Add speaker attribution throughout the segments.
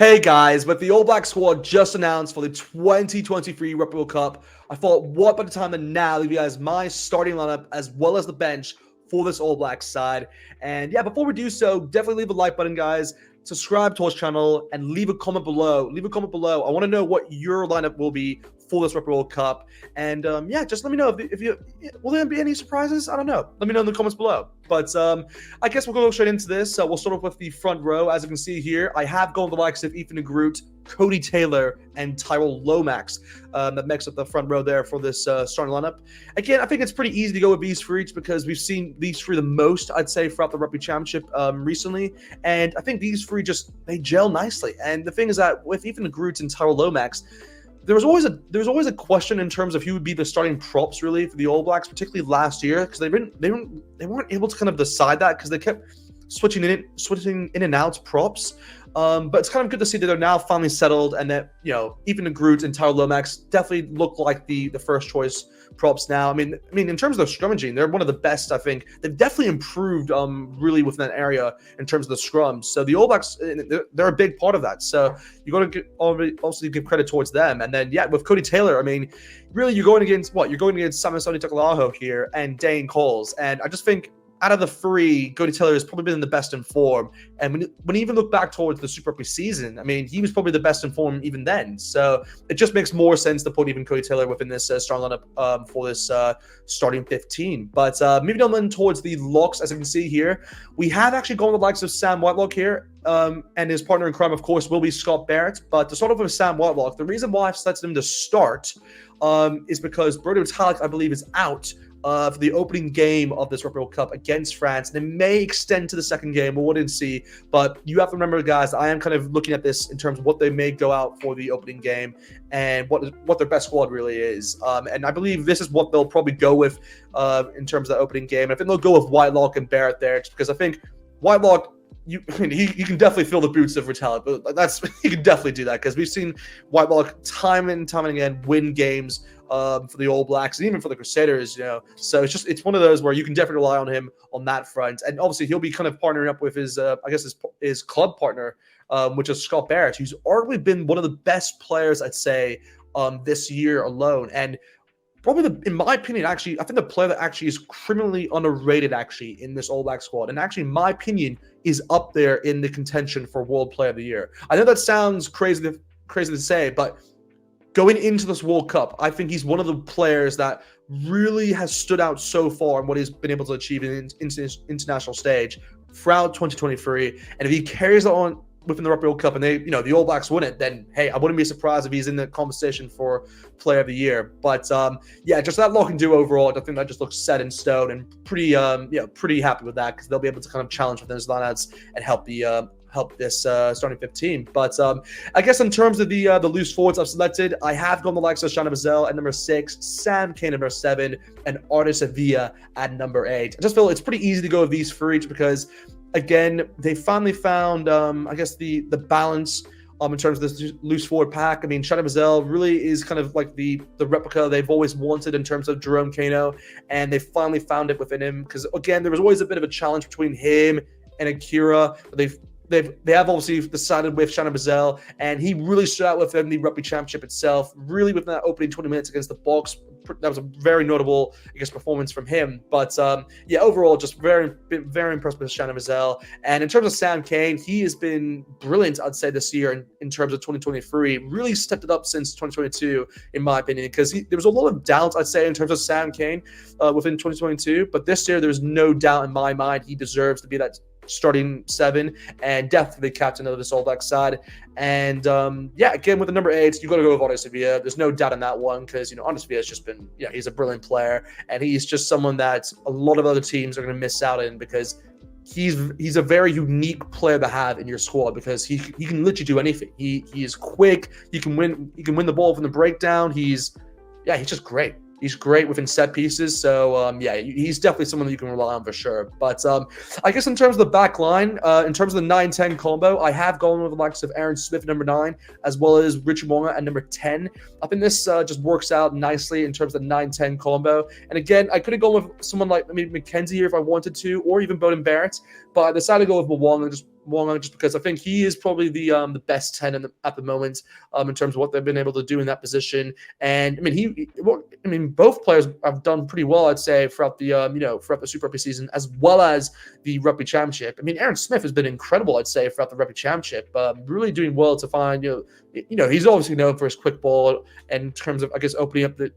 Speaker 1: Hey guys, with the All Black squad just announced for the 2023 Rugby World Cup, I thought what better time than now to leave you guys my starting lineup as well as the bench for this All Black side. And yeah, before we do so, definitely leave a like button, guys. Subscribe to our channel and leave a comment below. Leave a comment below. I want to know what your lineup will be for this Rugby World Cup. And yeah, just let me know if you will there be any surprises? I don't know. Let me know in the comments below. But I guess we'll go straight into this. We'll start off with the front row. As you can see here, I have gone the likes of Ethan Groot, Cody Taylor, and Tyrell Lomax that makes up the front row there for this starting lineup. Again, I think it's pretty easy to go with these three because we've seen these three the most, I'd say, throughout the Rugby Championship recently. And I think these three they gel nicely. And the thing is that with Ethan Groot and Tyrell Lomax, there was always a question in terms of who would be the starting props really for the All Blacks, particularly last year, because they weren't able to kind of decide that because they kept switching in and out props. But it's kind of good to see that they're now finally settled and that, even Groot and Tyrell Lomax definitely look like the first choice props now. I mean, in terms of scrummaging, they're one of the best, I think. They've definitely improved really within that area in terms of the scrums. So the All Blacks, they're a big part of that. So you got to also give credit towards them. And then, yeah, with Cody Taylor, I mean, really you're going against what? You're going against Samisoni Taukei'aho here and Dane Coles. And I just think out of the three, Cody Taylor has probably been the best in form. And when you even look back towards the Super Rugby season, I mean, he was probably the best in form even then. So it just makes more sense to put even Cody Taylor within this starting lineup for this starting 15. But moving on then towards the locks, as you can see here, we have actually gone with the likes of Sam Whitelock here. And his partner in crime, of course, will be Scott Barrett. But to start off with Sam Whitelock, the reason why I've selected him to start is because Berto Talek, I believe, is out for the opening game of this Rugby World Cup against France. And it may extend to the second game, we'll wait and see. But you have to remember, guys, I am kind of looking at this in terms of what they may go out for the opening game and what their best squad really is. And I believe this is what they'll probably go with in terms of the opening game. And I think they'll go with Whitelock and Barrett there, just because I think Whitelock, you can definitely feel the boots of Retallick, but you can definitely do that because we've seen Whitelock time and time and again win games for the All Blacks and even for the Crusaders, So it's one of those where you can definitely rely on him on that front, and obviously he'll be kind of partnering up with his his club partner, which is Scott Barrett, who's arguably been one of the best players, I'd say, this year alone, and probably in my opinion, actually, I think the player that actually is criminally underrated actually in this All Black squad, and actually, in my opinion, is up there in the contention for World Player of the Year. I know that sounds crazy to say, but going into this World Cup, I think he's one of the players that really has stood out so far in what he's been able to achieve in international stage throughout 2023. And if he carries it on within the Rugby World Cup and the All Blacks win it, then hey, I wouldn't be surprised if he's in the conversation for Player of the Year. But yeah, just that lock and do overall, I think that just looks set in stone and pretty happy with that because they'll be able to kind of challenge within his lineouts and help this starting 15. But I guess in terms of the loose forwards I've selected, I have gone the likes of Shana Bazell at number 6, Sam Cane at number 7, and Artis Sevilla at number 8. I just feel it's pretty easy to go with these three because, again, they finally found, I guess, the balance in terms of this loose forward pack. I mean, Shana Bazell really is kind of like the replica they've always wanted in terms of Jerome Kano, and they finally found it within him because, again, there was always a bit of a challenge between him and Akira, but they have obviously decided with Shana Bazell, and he really stood out within the Rugby Championship itself, really within that opening 20 minutes against the Box. That was a very notable, I guess, performance from him. But yeah, overall, just very impressed with Shana Bazell. And in terms of Sam Cane, he has been brilliant, I'd say, this year in terms of 2023. Really stepped it up since 2022, in my opinion, because there was a lot of doubt, I'd say, in terms of Sam Cane within 2022. But this year, there's no doubt in my mind he deserves to be that starting 7 and definitely captain of this All Black side. And yeah, again, with the number 8, you got to go with Artis Sevilla. There's no doubt in that one because Artis Sevilla has just been, he's a brilliant player, and he's just someone that a lot of other teams are going to miss out in because he's a very unique player to have in your squad because he can literally do anything. He is quick. He can win the ball from the breakdown. He's just great. He's great within set pieces. So, yeah, he's definitely someone that you can rely on for sure. But I guess in terms of the back line, in terms of the 9-10 combo, I have gone with the likes of Aaron Smith at number 9, as well as Richard Wonga at number 10. I think this just works out nicely in terms of the 9-10 combo. And again, I could have gone with someone like Mackenzie here if I wanted to, or even Bowden Barrett. But I decided to go with Mwanga just Mwanga, just because I think he is probably the best 10 at the moment in terms of what they've been able to do in that position. And I mean, both players have done pretty well, I'd say, throughout the throughout the Super Rugby season as well as the Rugby Championship. I mean, Aaron Smith has been incredible, I'd say, throughout the Rugby Championship. Really doing well to find he's obviously known for his quick ball and in terms of, I guess, opening up the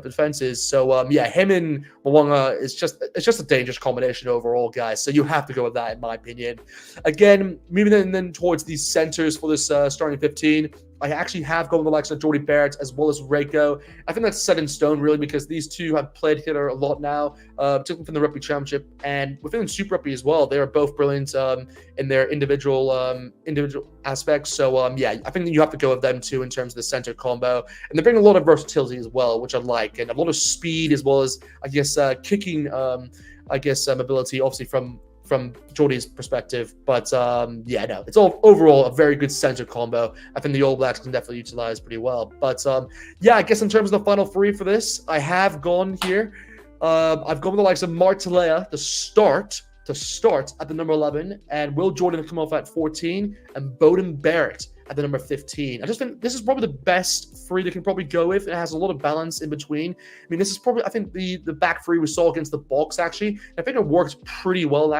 Speaker 1: defenses. So him and Mwanga it's just a dangerous combination overall, guys. So you have to go with that, in my opinion. Again, moving then towards these centers for this starting 15. I actually have gone with the likes of Jordy Barrett as well as Reiko. I think that's set in stone, really, because these two have played together a lot now, particularly from the Rugby Championship and within Super Rugby as well. They are both brilliant in their individual aspects. So, I think that you have to go with them too in terms of the center combo. And they bring a lot of versatility as well, which I like, and a lot of speed as well as, I guess, kicking, ability, obviously from Jordy's perspective. But it's all overall a very good center combo. I think the All Blacks can definitely utilize pretty well. But I guess in terms of the final three for this, I have gone here. I've gone with the likes of Martelea to start at the number 11, and Will Jordan to come off at 14, and Beauden Barrett at the number 15. I just think this is probably the best three they can probably go with. It has a lot of balance in between. I mean, this is probably, I think, the back three we saw against the Box, actually. I think it works pretty well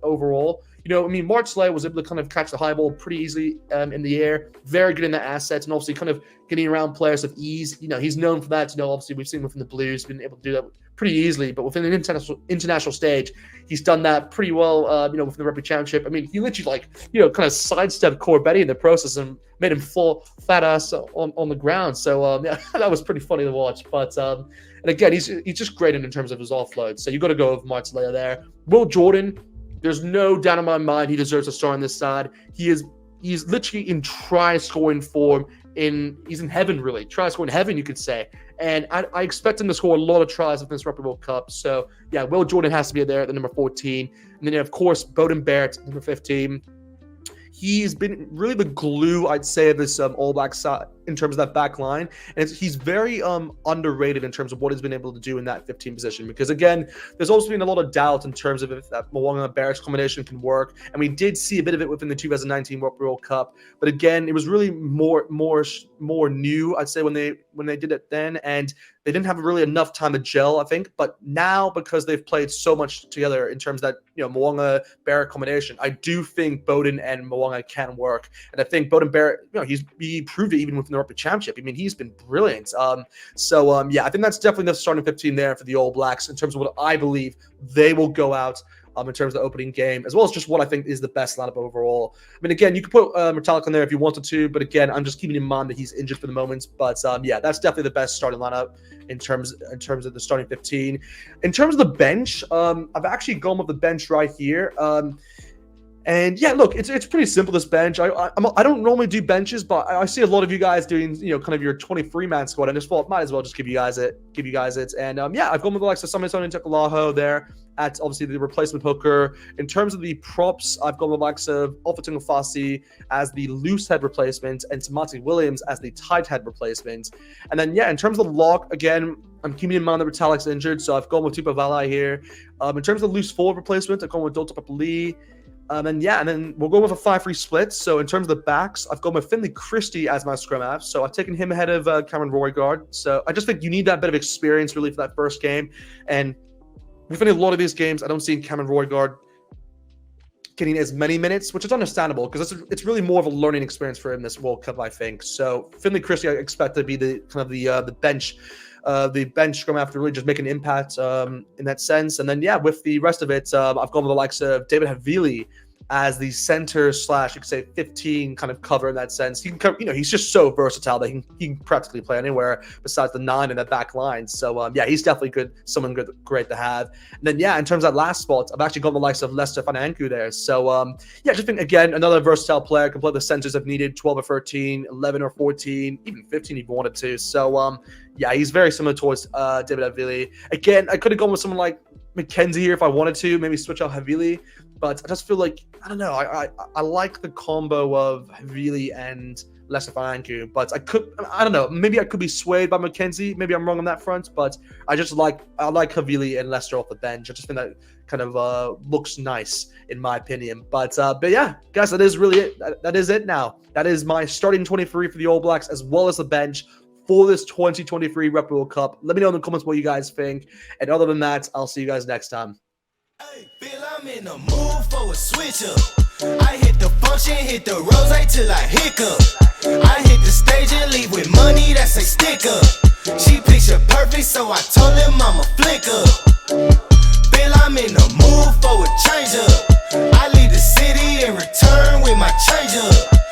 Speaker 1: overall. Martelea was able to kind of catch the high ball pretty easily in the air. Very good in the assets, and obviously kind of getting around players with ease. He's known for that. Obviously we've seen within the Blues, been able to do that pretty easily. But within an international stage, he's done that pretty well. Within the Rugby Championship. I mean, he literally kind of sidestepped Corbetti in the process and made him fall fat ass on the ground. So that was pretty funny to watch. But and again, he's just great in terms of his offload. So you got to go with Martelea there. Will Jordan. There's no doubt in my mind he deserves a start on this side. He's literally in try-scoring form. He's in heaven, really. Try-scoring heaven, you could say. And I expect him to score a lot of tries in this Rugby World Cup. So, Will Jordan has to be there at the number 14. And then, of course, Beauden Barrett, number 15. He's been really the glue, I'd say, of this All Black side in terms of that back line. And he's very underrated in terms of what he's been able to do in that 15 position. Because, again, there's also been a lot of doubt in terms of if that Mwanga-Barrett combination can work. And we did see a bit of it within the 2019 Rugby World Cup. But, again, it was really more new, I'd say, when they did it then. And they didn't have really enough time to gel, I think. But now, because they've played so much together in terms of that, Mwanga-Barrett combination, I do think Beauden and Mwanga can work. And I think Beauden Barrett, he proved it even within the Rugby Championship. I mean, he's been brilliant. I think that's definitely the starting 15 there for the All Blacks in terms of what I believe they will go out in terms of the opening game, as well as just what I think is the best lineup overall. I mean, again, you could put Metallic on there if you wanted to, but again, I'm just keeping in mind that he's injured for the moment. But that's definitely the best starting lineup in terms of the starting 15. In terms of the bench, I've actually gone with the bench right here. And look, it's pretty simple, this bench. I don't normally do benches, but I see a lot of you guys doing kind of your 23-man squad, and just thought might as well just give you guys it. And I've gone with the likes of Samitone and Tekalaho there at obviously the replacement hooker. In terms of the props, I've gone with the likes of Alfatung Fasi as the loose head replacement and Tamati Williams as the tight head replacement. And then in terms of the lock, again, I'm keeping in mind that Metallic's injured, so I've gone with Tupa Valai here. In terms of the loose forward replacement, I've gone with Dota Papali. And then we'll go with a 5-3 split. So in terms of the backs, I've gone with Finley Christie as my scrum half. So I've taken him ahead of Cameron Roygaard. So I just think you need that bit of experience really for that first game. And within a lot of these games, I don't see Cameron Roygaard getting as many minutes, which is understandable because it's really more of a learning experience for him this World Cup, I think. So Finley Christie, I expect to be the bench. The bench scrum half to really just make an impact in that sense. And then, with the rest of it, I've gone with the likes of David Havili as the center / you could say 15 kind of cover in that sense. He can, he's just so versatile that he can practically play anywhere besides the 9 in the back line. So, he's definitely good, someone great to have. And then, in terms of that last spot, I've actually gone the likes of Lester Fananku there. So, just think, again, another versatile player, can play the centers if needed, 12 or 13, 11 or 14, even 15 if you wanted to. So, he's very similar towards David Havili. Again, I could have gone with someone like McKenzie here if I wanted to, maybe switch out Havili. but I just feel like, I don't know, I like the combo of Havili and Lester Falanku, but I don't know, maybe I could be swayed by McKenzie. Maybe I'm wrong on that front, but I like Havili and Lester off the bench. I just think that kind of looks nice in my opinion. But yeah, guys, that is really it. That is it now. That is my starting 23 for the All Blacks as well as the bench for this 2023 Rugby World Cup. Let me know in the comments what you guys think. And other than that, I'll see you guys next time.
Speaker 2: Hey, Bill, I'm in the mood for a switch up. I hit the function, hit the rose till I hiccup. I hit the stage and leave with money that say stick up. She picture perfect, so I told him I'm a flick up. Bill, I'm in the mood for a change up. I leave the city and return with my change up.